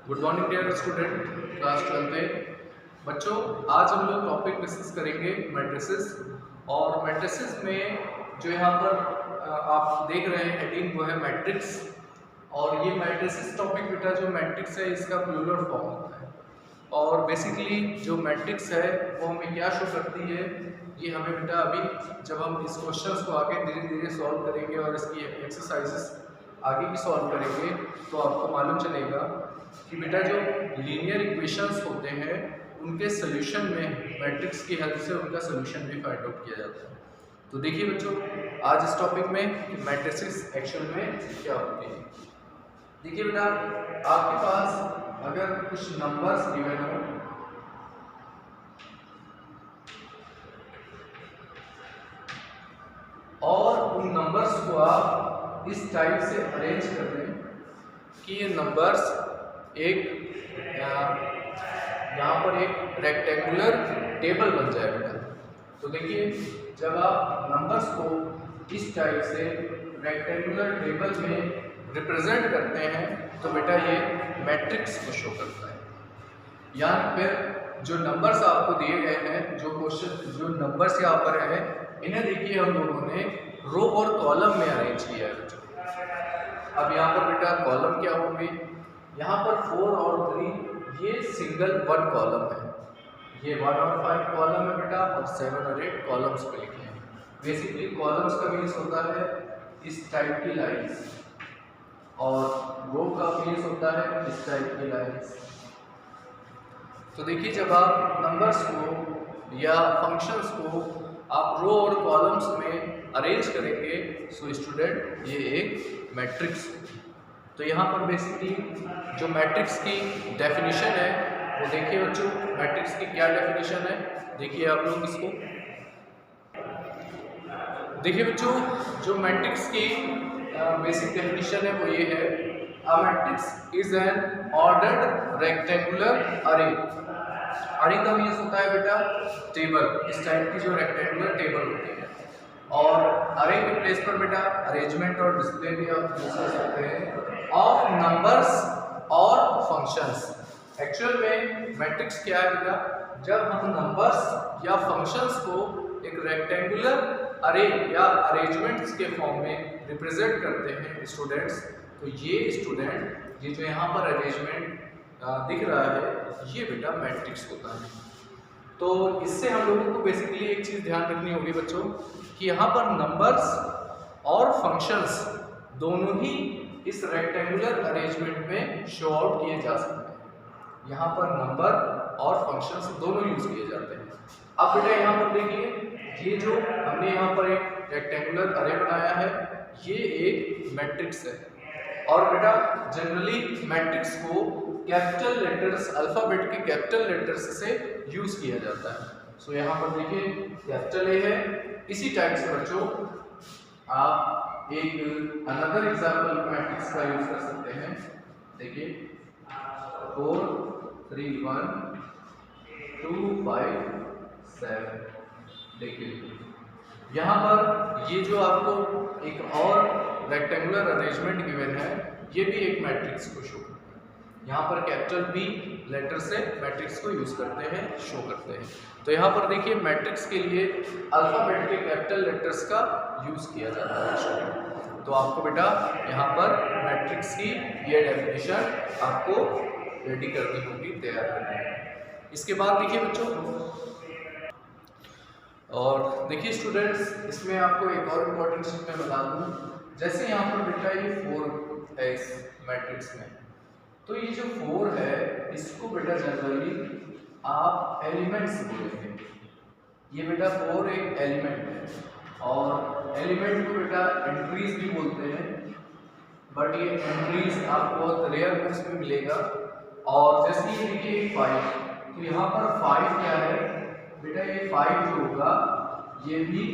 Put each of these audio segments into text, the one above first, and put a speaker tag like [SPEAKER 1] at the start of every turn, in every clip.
[SPEAKER 1] Good morning dear student class 12 में। बच्चों, आज हम लोग टॉपिक डिस्कस करेंगे मैट्रिसेस। और मैट्रिसेस में जो यहाँ पर आप देख रहे हैं हेडिंग, वो है मैट्रिक्स। और ये मैट्रिसेस टॉपिक बेटा, जो मैट्रिक्स है इसका प्लूरल फॉर्म होता है। और बेसिकली जो मैट्रिक्स है वो हमें क्या शो करती है, ये हमें बेटा अभी जब हम इस क्वेश्चंस को आगे धीरे धीरे सॉल्व करेंगे और इसकी एक्सरसाइजेस आगे भी सॉल्व करेंगे तो आपको मालूम चलेगा कि बेटा जो लीनियर इक्वेशंस होते हैं उनके सोल्यूशन में मैट्रिक्स की हेल्प से उनका सोल्यूशन भी फाइंड आउट किया जाता है। तो देखिए बच्चों, आज इस टॉपिक में मैट्रिसेस एक्चुअल में क्या होती है। देखिए बेटा, आपके पास अगर कुछ नंबर्स गिवन हो और उन नंबर्स को आप इस टाइप से अरेंज कर दें कि ये नंबर्स एक यहाँ पर एक रेक्टेंगुलर टेबल बन जाए बेटा। तो देखिए, जब आप नंबर्स को इस टाइप से रेक्टेंगुलर टेबल में रिप्रेजेंट करते हैं तो बेटा ये मैट्रिक्स को शो करता है। यहाँ फिर जो नंबर्स आपको दिए गए हैं, जो नंबर्स यहाँ पर हैं, इन्हें देखिए हम लोगों ने रो और कॉलम में अरेंज किया है बच्चों। अब यहाँ पर बेटा कॉलम क्या होंगे, यहाँ पर 4 और 3 ये सिंगल 1 कॉलम है। ये 1 और 5 कॉलम है बेटा, और 7 और 8 कॉलम्स पे लिखे हैं। बेसिकली कॉलम्स का मीन्स होता है इस टाइप की लाइन्स, और रो का मीन्स होता है इस टाइप की लाइन्स। तो देखिए, जब आप नंबर्स को या फंक्शंस को आप रो और कॉलम्स में अरेंज करेंगे सो स्टूडेंट ये एक मैट्रिक्स है। तो यहाँ पर बेसिकली जो मैट्रिक्स की डेफिनेशन है वो देखिए बच्चों, मैट्रिक्स की क्या डेफिनेशन है देखिए आप लोग इसको। देखिए बच्चों, जो मैट्रिक्स की बेसिक डेफिनेशन है वो ये है, a matrix is an ordered rectangular अरे। अरे का मीन्स होता है बेटा टेबल, इस टाइप की जो रेक्टेंगुलर टेबल होती है। और अरे के प्लेस पर बेटा अरेंजमेंट और डिस्प्ले भी आप यूज कर सकते हैं ऑफ नंबर्स और फंक्शंस। एक्चुअल में मैट्रिक्स क्या है बेटा, जब हम नंबर्स या फंक्शंस को एक रेक्टेंगुलर अरे या अरेंजमेंट्स के फॉर्म में रिप्रेजेंट करते हैं स्टूडेंट्स, तो ये स्टूडेंट ये जो यहाँ पर अरेंजमेंट दिख रहा है ये बेटा मैट्रिक्स होता है। तो इससे हम लोगों को बेसिकली एक चीज़ ध्यान रखनी होगी बच्चों कि यहाँ पर नंबर्स और फंक्शंस दोनों ही इस रेक्टेंगुलर अरेंजमेंट में शो आउट किए जा सकते हैं। यहाँ पर नंबर और फंक्शंस दोनों यूज किए जाते हैं। अब बेटा यहाँ पर देखिए, ये जो हमने यहाँ पर एक रेक्टेंगुलर अरे बनाया है ये एक मैट्रिक्स है। और बेटा जनरली मैट्रिक्स को कैपिटल लेटर्स, अल्फाबेट के कैपिटल लेटर्स से यूज किया जाता है। सो यहाँ पर देखिए कैपिटल ए है। इसी टाइप से बच्चों आप एक अनदर एग्जांपल मैट्रिक्स का यूज कर सकते हैं। देखिए 4 3 1 2 5 7। देखिए यहाँ पर ये जो आपको एक और रेक्टेंगुलर अरेंजमेंट गिवन है ये भी एक मैट्रिक्स को शो करता है। यहाँ पर कैपिटल बी लेटर से मैट्रिक्स को यूज करते हैं, शो करते हैं। तो यहाँ पर देखिए मैट्रिक्स के लिए अल्फाबेट के कैपिटल लेटर्स का यूज किया जाता है। तो आपको बेटा यहाँ पर मैट्रिक्स की ये डेफिनेशन आपको रेडी करनी होगी, तैयार करनी होगी। इसके बाद देखिए बच्चों, और देखिए स्टूडेंट्स, इसमें आपको एक और इम्पोर्टेंट चीज मैं बता दूँ। जैसे यहाँ पर बेटा ये 4 है इस मैट्रिक्स में, तो ये जो 4 है इसको बेटा जनरली आप एलिमेंट्स बोलेंगे। ये बेटा 4 एक एलिमेंट है, और एलिमेंट को बेटा एंट्रीज भी बोलते हैं, बट ये एंट्रीज आपको बहुत रेयर बुक्स में मिलेगा। और जैसे ये देखिए 5, तो यहाँ पर 5 क्या है बेटा, ये 5 जो होगा ये भी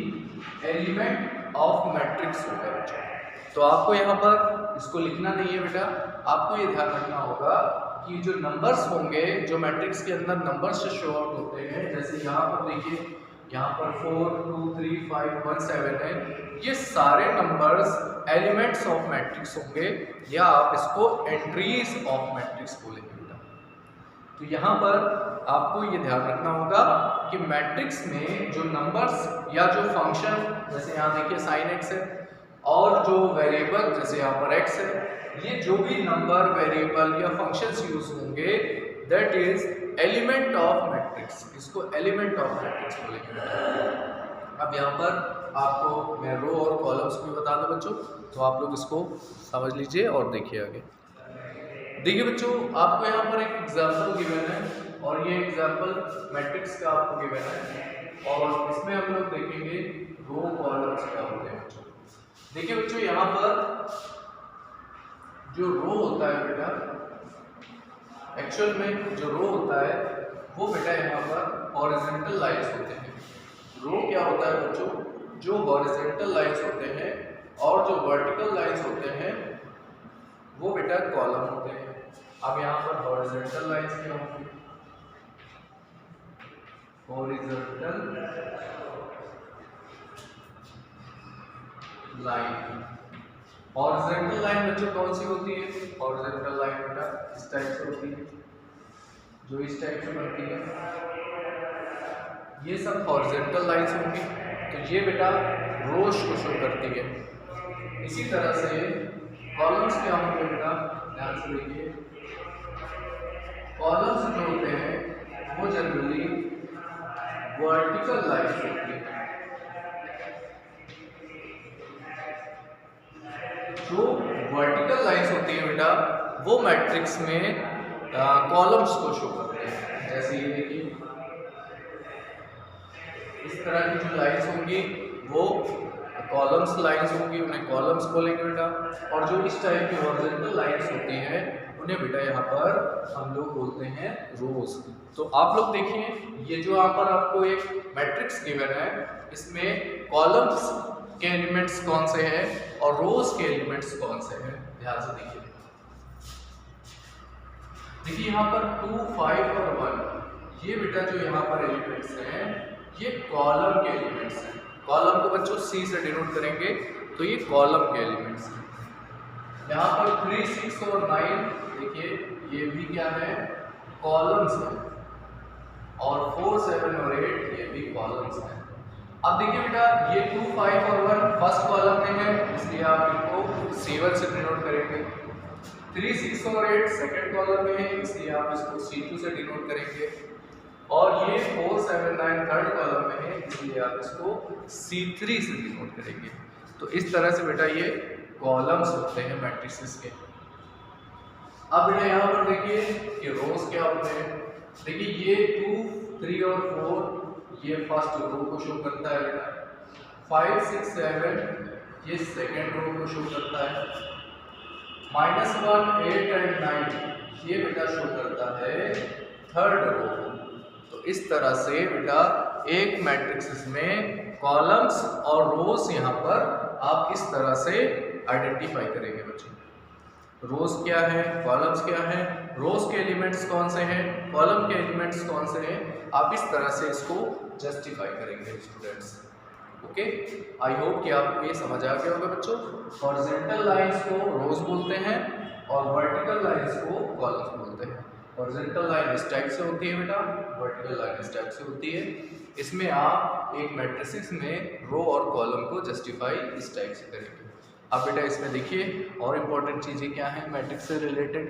[SPEAKER 1] एलिमेंट ऑफ मैट्रिक्स होगा बच्चों। तो आपको यहाँ पर इसको लिखना नहीं है बेटा, आपको ये ध्यान रखना होगा कि जो नंबर्स होंगे, जो मैट्रिक्स के अंदर नंबर्स शो आउट होते हैं, जैसे यहाँ पर देखिए यहाँ पर 4 2 3 5 1 7 है, ये सारे नंबर्स एलिमेंट्स ऑफ मैट्रिक्स होंगे या आप इसको एंट्रीज ऑफ मैट्रिक्स बोलेंगे बेटा। तो यहाँ पर आपको ये ध्यान रखना होगा कि मैट्रिक्स में जो नंबर्स या जो फंक्शन, जैसे यहाँ देखिए साइन एक्स है, और जो वेरिएबल जैसे यहाँ पर एक्स है, ये जो भी नंबर वेरिएबल या फंक्शंस यूज होंगे that is element of matrix, इसको एलिमेंट ऑफ मैट्रिक्स बोलेंगे। अब यहाँ पर आपको मैं रो और कॉलम्स भी बता दूं बच्चों, तो आप लोग इसको समझ लीजिए और देखिए आगे। देखिए बच्चों, आपको यहाँ पर एक एग्जाम्पल गिवन है और ये एग्जाम्पल मैट्रिक्स का आपको गिवन है और इसमें हम लोग देखेंगे रो कॉलम्स क्या होते हैं बच्चों। देखिए बच्चों, यहाँ पर जो रो होता है बेटा, एक्चुअल में जो रो होता है वो बेटा यहाँ पर हॉरिजॉन्टल लाइंस होते हैं। रो क्या होता है बच्चों, जो हॉरिजॉन्टल लाइंस होते हैं और जो वर्टिकल लाइंस होते हैं वो बेटा कॉलम होते हैं। अब यहाँ पर हॉरिजॉन्टल लाइंस क्या होंगी, हॉरिजॉन्टल लाइन। हॉरिजॉन्टल लाइन बच्चों कौन सी होती है, हॉरिजॉन्टल लाइन बेटा इस टाइप से होती है, जो इस टाइप से बनती है, ये सब हॉरिजॉन्टल लाइंस होंगी। तो ये बेटा रोज को शो करती है। इसी तरह से कॉलम्स क्या होंगे बेटा, ध्यान से देखिए, कॉलम्स जो होते हैं वो जनरली वर्टिकल लाइंस होती है। जो वर्टिकल लाइंस होती है बेटा वो मैट्रिक्स में कॉलम्स को शो करते हैं। जैसे ये देखिए, इस तरह की जो लाइंस होंगी वो कॉलम्स लाइंस होंगी, उन्हें कॉलम्स बोलेंगे बेटा। और जो इस टाइप की हॉरिजॉन्टल लाइंस होती हैं उन्हें बेटा यहाँ पर हम लोग बोलते हैं रोज। तो आप लोग देखिए, ये जो यहाँ पर आपको एक मैट्रिक्स गिवन है, इसमें कॉलम्स के एलिमेंट्स कौन से हैं और रोज के एलिमेंट्स कौन से हैं, ध्यान से देखिए। देखिए यहाँ पर 2 5 और 1, ये बेटा जो यहाँ पर एलिमेंट्स हैं ये कॉलम के एलिमेंट्स हैं। कॉलम को बच्चों सी से डिनोट करेंगे, तो ये कॉलम के एलिमेंट्स हैं। यहाँ पर 3 6 और 9 देखिए, ये भी क्या है, कॉलम्स हैं। और 4 7 और 8 ये भी कॉलम्स हैं। अब देखिए बेटा, ये 2 5 और 1 फर्स्ट कॉलम में है, इसलिए आप इनको C1 से डिनोट करेंगे। 3 6 और 8 सेकंड कॉलम में है, इसलिए आप इसको C2 से डिनोट करेंगे। और ये 4 7 9 थर्ड कॉलम में है, इसलिए आप इसको C3 से डिनोट करेंगे। तो इस तरह से बेटा ये कॉलम्स होते हैं मैट्रिसेस के। अब बेटा यहाँ पर देखिए कि रोज क्या होते हैं। देखिए ये 2 3 और 4 ये फर्स्ट रो को शो करता है बेटा। 5 6 7 ये सेकेंड रो को शो करता है। -1 8 एंड 9 ये बेटा शो करता है थर्ड रो को। तो इस तरह से बेटा एक मैट्रिक्स में कॉलम्स और रोज यहाँ पर आप इस तरह से आइडेंटिफाई करेंगे बच्चों। रोज क्या है, कॉलम्स क्या है, रोज के एलिमेंट्स कौन से हैं, कॉलम के एलिमेंट्स कौन से हैं, आप इस तरह से इसको जस्टिफाई करेंगे स्टूडेंट्स। ओके, आई होप कि आपको ये समझ आ गया होगा बच्चों। हॉरिजॉन्टल लाइंस को रोज बोलते हैं और वर्टिकल लाइंस को कॉलम्स बोलते हैं। हॉरिजॉन्टल लाइन इस टाइप से होती है बेटा, वर्टिकल लाइन इस टाइप से होती है। इसमें आप एक मैट्रिक्स में रो और कॉलम को जस्टिफाई इस टाइप से करेंगे। अब बेटा इसमें देखिए और इम्पोर्टेंट चीज़ें क्या हैं मैट्रिक्स से रिलेटेड।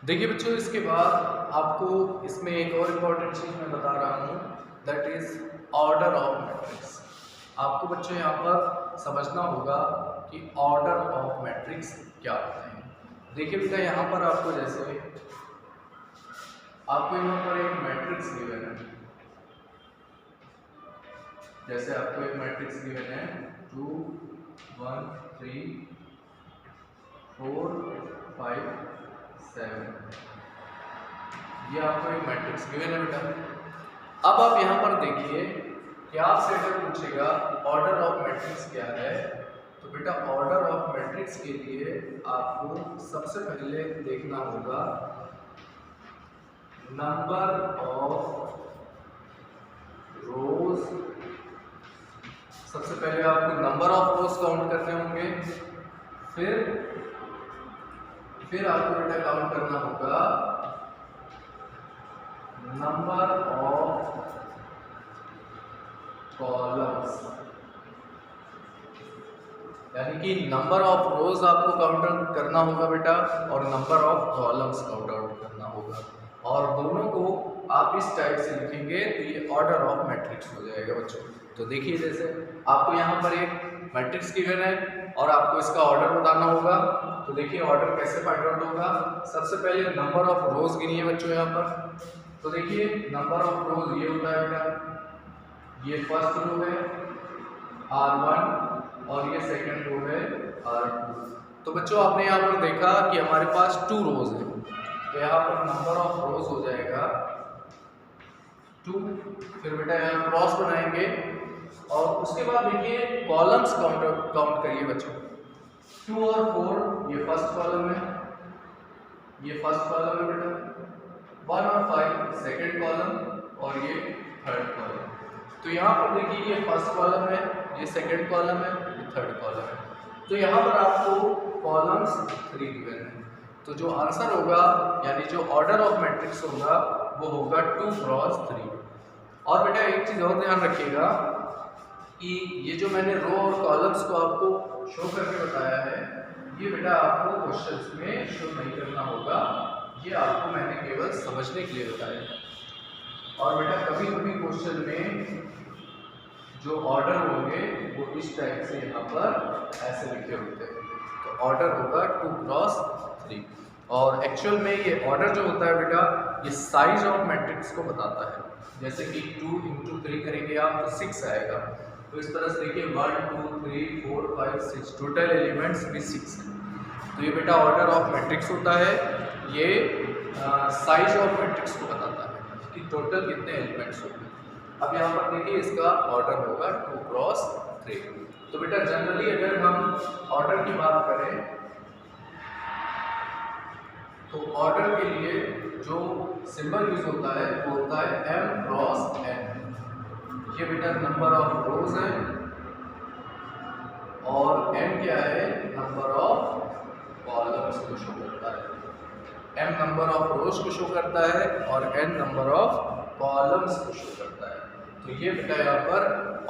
[SPEAKER 1] देखिए बच्चों, इसके बाद आपको इसमें एक और इम्पोर्टेंट चीज़ मैं बता रहा हूँ, that is order of matrix. आपको बच्चों यहाँ पर समझना होगा कि ऑर्डर ऑफ मैट्रिक्स क्या होता है। देखिए बेटा, यहाँ पर आपको आपको यहाँ पर एक मैट्रिक्स गिवन है। जैसे आपको एक मैट्रिक्स गिवन है 2 1 3 4 5 7, ये आपको एक मैट्रिक्स गिवन है बेटा। अब आप यहाँ पर देखिए कि आपसे अगर पूछेगा ऑर्डर ऑफ मैट्रिक्स क्या है, तो बेटा ऑर्डर ऑफ मैट्रिक्स के लिए आपको सबसे पहले देखना होगा नंबर ऑफ रोज, सबसे पहले आपको नंबर ऑफ रोज काउंट करने होंगे, फिर आपको बेटा काउंट करना होगा नंबर ऑफ कॉलम्स, यानी कि नंबर ऑफ रोज आपको काउंट आउट करना होगा बेटा और number of columns count out करना होगा, और दोनों को आप इस टाइप से लिखेंगे तो ये ऑर्डर ऑफ मैट्रिक्स हो जाएगा बच्चों। तो देखिए जैसे आपको यहाँ पर एक मैट्रिक्स गिवन है और आपको इसका ऑर्डर बताना होगा, तो देखिए ऑर्डर कैसे फाइंड आउट होगा। सबसे पहले नंबर ऑफ रोज गिनिए बच्चों यहाँ पर, तो देखिए नंबर ऑफ रोज ये होता है बेटा, ये फर्स्ट रो है R1 और ये सेकंड रो है R2। तो बच्चों आपने यहाँ पर देखा कि हमारे पास 2 रोज है, तो यहाँ पर नंबर ऑफ रोज हो जाएगा 2। फिर बेटा यहाँ क्रॉस बनाएंगे और उसके बाद देखिए कॉलम्स काउंट करिए बच्चों। 2 और 4 ये फर्स्ट कॉलम है, ये फर्स्ट कॉलम है बेटा। 1 और 5 सेकंड कॉलम और ये थर्ड कॉलम। तो यहाँ पर देखिए ये फर्स्ट कॉलम है, ये सेकंड कॉलम है, ये थर्ड कॉलम है। तो यहाँ पर आपको कॉलम्स 3 गिवन है, तो जो आंसर होगा यानी जो ऑर्डर ऑफ मैट्रिक्स होगा वो होगा 2 क्रॉस 3। और बेटा एक चीज़ और ध्यान रखिएगा कि ये जो मैंने रो और कॉलम्स को आपको शो करके बताया है, ये बेटा आपको क्वेश्चंस में शो नहीं करना होगा, ये आपको मैंने केवल समझने के लिए बताया है। और बेटा कभी कभी क्वेश्चन में जो ऑर्डर होंगे वो इस टाइप से यहाँ पर ऐसे लिखे होते हैं, तो ऑर्डर होगा 2 क्रॉस 3। और एक्चुअल में ये ऑर्डर जो होता है बेटा ये साइज ऑफ मैट्रिक्स को बताता है। जैसे कि 2 × 3 करेंगे आप तो 6 आएगा, तो इस तरह से देखिए 1 2 3 4 5 6 टोटल एलिमेंट्स भी 6 है। तो ये बेटा ऑर्डर ऑफ मैट्रिक्स होता है, ये साइज ऑफ मैट्रिक्स को बताता है कि टोटल कितने एलिमेंट्स होंगे। अब यहाँ पर देखिए इसका ऑर्डर होगा 2 क्रॉस 3। तो बेटा जनरली अगर हम ऑर्डर की बात करें तो ऑर्डर के लिए जो सिंबल यूज होता है वो होता है m क्रॉस n। ये बेटा नंबर ऑफ रोज है और n क्या है, नंबर ऑफ कॉलम्स को शो करता है। m नंबर ऑफ रोज को शो करता है और n नंबर ऑफ कॉलम्स को शो करता है। तो ये बेटा यहाँ पर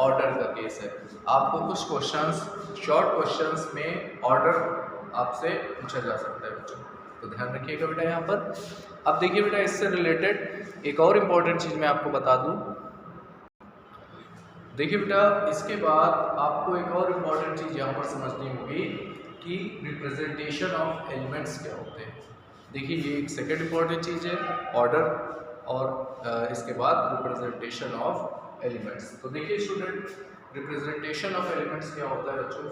[SPEAKER 1] ऑर्डर का केस है। आपको कुछ क्वेश्चंस शॉर्ट क्वेश्चंस में ऑर्डर आपसे पूछा जा सकता है बच्चों, तो ध्यान रखिएगा बेटा यहाँ पर। अब देखिए बेटा इससे रिलेटेड एक और इम्पॉर्टेंट चीज़ मैं आपको बता दूँ। देखिए बेटा इसके बाद आपको एक और इम्पॉर्टेंट चीज़ यहाँ पर समझनी होगी कि रिप्रेजेंटेशन ऑफ एलिमेंट्स क्या होते हैं। देखिए ये एक सेकेंड इम्पॉर्टेंट चीज़ है ऑर्डर, और इसके बाद रिप्रेजेंटेशन ऑफ एलिमेंट्स। तो देखिए स्टूडेंट रिप्रेजेंटेशन ऑफ एलिमेंट्स क्या होता है बच्चों।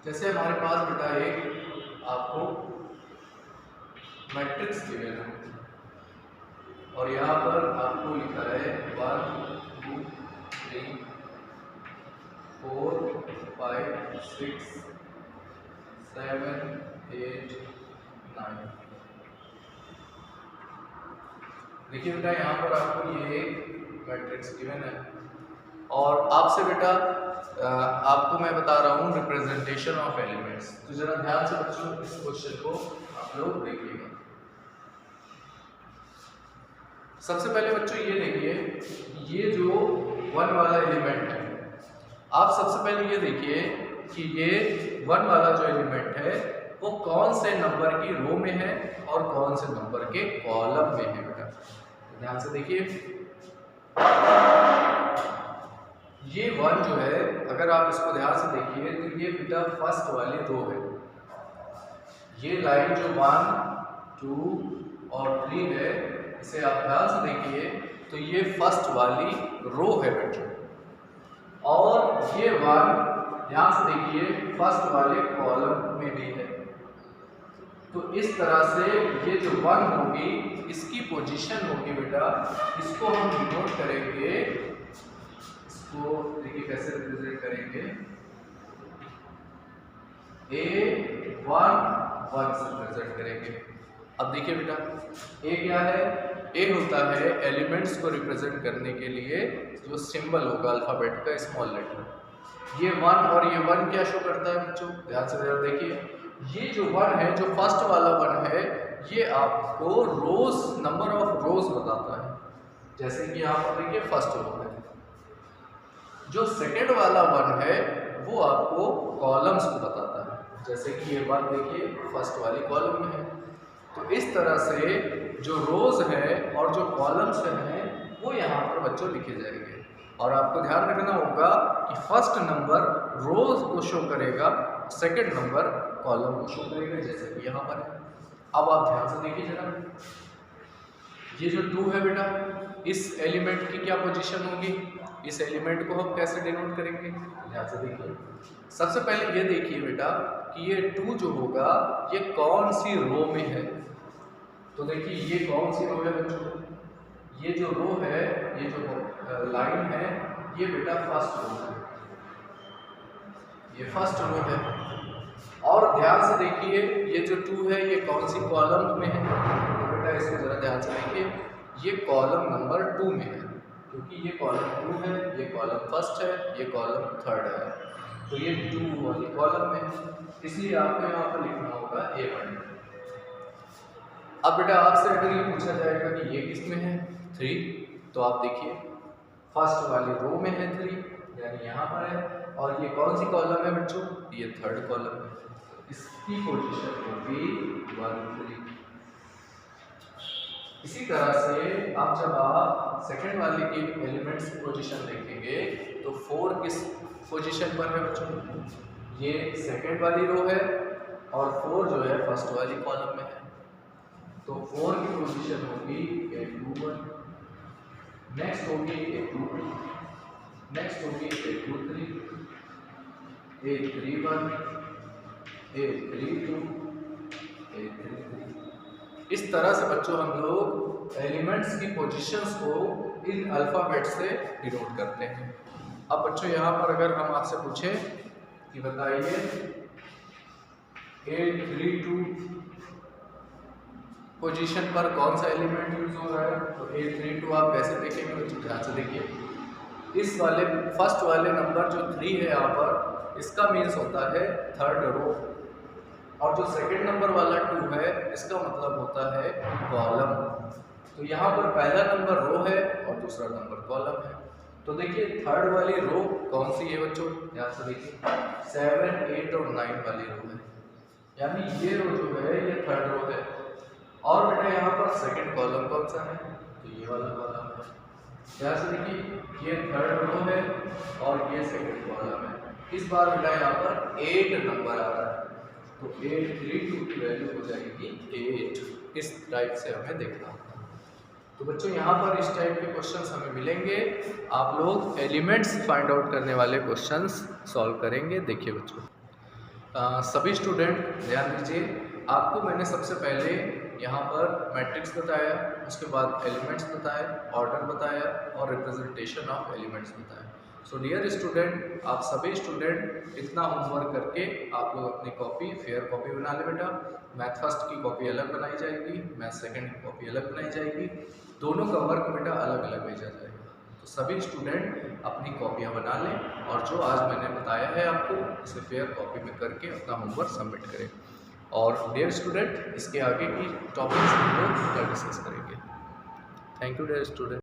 [SPEAKER 1] जैसे हमारे पास बेटा एक आपको मैट्रिक्स गिवन है और यहाँ पर आपको लिखा है 1 2 3 4 5 6 7 8 9। देखिए बेटा यहाँ पर आपको ये एक मैट्रिक्स गिवन है और आपसे बेटा आपको मैं बता रहा हूँ रिप्रेजेंटेशन ऑफ एलिमेंट्स। तो जरा ध्यान से बच्चों इस क्वेश्चन को आप लोग देखिएगा। सबसे पहले बच्चों ये देखिए, ये जो 1 वाला एलिमेंट है, आप सबसे पहले ये देखिए कि ये 1 वाला जो एलिमेंट है वो कौन से नंबर की रो में है और कौन से नंबर के कॉलम में है बेटा। ध्यान से देखिए ये 1 जो है, अगर आप इसको ध्यान से देखिए तो ये बेटा फर्स्ट वाली रो है। ये लाइन जो 1 2 और 3 है, इसे आप ध्यान से देखिए तो ये फर्स्ट वाली रो है बच्चों, और ये 1 ध्यान से देखिए फर्स्ट वाले कॉलम में भी है। तो इस तरह से ये जो 1 होगी इसकी पोजीशन होगी बेटा, इसको हम डिनोट करेंगे, इसको देखिए कैसे रिप्रेजेंट करेंगे, A1 1 से रिप्रेजेंट करेंगे। अब देखिए बेटा, ए क्या है? ए होता है एलिमेंट्स को रिप्रेजेंट करने के लिए जो सिंबल होगा अल्फ़ाबेट का, स्मॉल लेटर। ये 1 और ये 1 क्या शो करता है बच्चों? ध्यान से जरा देखिए, ये जो 1 है, जो फर्स्ट वाला 1 है, ये आपको रोज, नंबर ऑफ रोज बताता है। जैसे कि यहाँ पर देखिए फर्स्ट रो है। जो सेकंड वाला 1 है वो आपको कॉलम्स को बताता है। जैसे कि ये 1 देखिए फर्स्ट वाली कॉलम में है। तो इस तरह से जो रोज है और जो कॉलम्स हैं वो यहाँ पर बच्चों लिखे जाएंगे। और आपको ध्यान रखना होगा कि फर्स्ट नंबर रोज को शो करेगा, सेकंड नंबर कॉलम को शो करेगा, जैसे कि यहाँ पर है। अब आप ध्यान से देखिए जरा, ये जो 2 है बेटा, इस एलिमेंट की क्या पोजीशन होगी? इस एलिमेंट को हम कैसे डिनोट करेंगे? ध्यान से देखिए। सबसे पहले ये देखिए बेटा कि ये 2 जो होगा ये कौन सी रो में है। तो देखिए ये कौन सी रो है बच्चों? ये जो रो है, ये जो लाइन है, ये बेटा फर्स्ट रो है, ये फर्स्ट रो है। और ध्यान से देखिए ये जो 2 है ये कौन सी कॉलम में है? तो बेटा इसको जरा ध्यान से देखिए, ये कॉलम नंबर 2 में है, क्योंकि ये कॉलम 2 है, ये कॉलम फर्स्ट है, ये कॉलम थर्ड है, तो ये 2 वाली कॉलम में है, इसलिए आपको यहाँ पर लिखना होगा A1। अब बेटा आपसे अगर ये पूछा जाएगा कि ये किस में है? 3, तो आप देखिए फर्स्ट वाली रो में है 3, यानी यहाँ पर है। और ये कौन सी कॉलम है बच्चों? ये थर्ड कॉलम है, इसकी पोजीशन होगी 1 3। इसी तरह से अब जब आप सेकंड वाले की एलिमेंट्स की पोजीशन देखेंगे तो 4 किस पोजीशन पर है बच्चों? ये सेकंड वाली रो है और 4 जो है फर्स्ट वाली कॉलम में है। तो 4 की पोजीशन होगी A21, नेक्स्ट होगी A22, नेक्स्ट होगी A23, A31, A32, A33। इस तरह से बच्चों हम लोग एलिमेंट्स की पोजीशंस को इन अल्फ़ाबेट से डिनोट करते हैं। अब बच्चों यहाँ पर अगर हम आपसे पूछें कि बताइए A32 पोजीशन पर कौन सा एलिमेंट यूज हो रहा है, तो A32 आप कैसे देखेंगे बच्चों? ध्यान से देखिए, इस वाले फर्स्ट वाले नंबर जो 3 है यहाँ पर, इसका मीन्स होता है थर्ड रो, और जो सेकंड नंबर वाला 2 है इसका मतलब होता है कॉलम। तो यहाँ पर पहला नंबर रो है और दूसरा नंबर कॉलम है। तो देखिए थर्ड वाली रो कौन सी है बच्चों? ध्यान से देखिए 7 8 और 9 वाली रो है, यानी ये रो जो है ये थर्ड रो है। और बेटा यहाँ पर सेकंड कॉलम कौन सा है? तो ये वाला कॉलम है। ध्यान से देखिए ये थर्ड रो है और ये सेकंड कॉलम है। इस बार बेटा यहाँ पर 8 नंबर आ रहा है, तो 832 की वैल्यू हो जाएगी 8। इस टाइप से हमें देखना होगा। तो बच्चों यहाँ पर इस टाइप के क्वेश्चंस हमें मिलेंगे, आप लोग एलिमेंट्स फाइंड आउट करने वाले क्वेश्चंस सॉल्व करेंगे। देखिए बच्चों, सभी स्टूडेंट ध्यान दीजिए, आपको मैंने सबसे पहले यहाँ पर मैट्रिक्स बताया, उसके बाद एलिमेंट्स बताया, ऑर्डर बताया और रिप्रेजेंटेशन ऑफ एलिमेंट्स बताया। सो डियर स्टूडेंट, आप सभी स्टूडेंट इतना होमवर्क करके आप लोग अपनी कॉपी, फेयर कॉपी बना ले बेटा। मैथ फर्स्ट की कॉपी अलग बनाई जाएगी, मैथ सेकंड की कॉपी अलग बनाई जाएगी, दोनों का वर्क बेटा अलग अलग भेजा जाएगा। तो सभी स्टूडेंट अपनी कॉपियाँ बना लें और जो आज मैंने बताया है आपको, इसे फेयर कॉपी में करके अपना होमवर्क सबमिट करें। और डियर स्टूडेंट, इसके आगे की टॉपिक्स हम लोग डिस्कस करेंगे। Thank you dear student.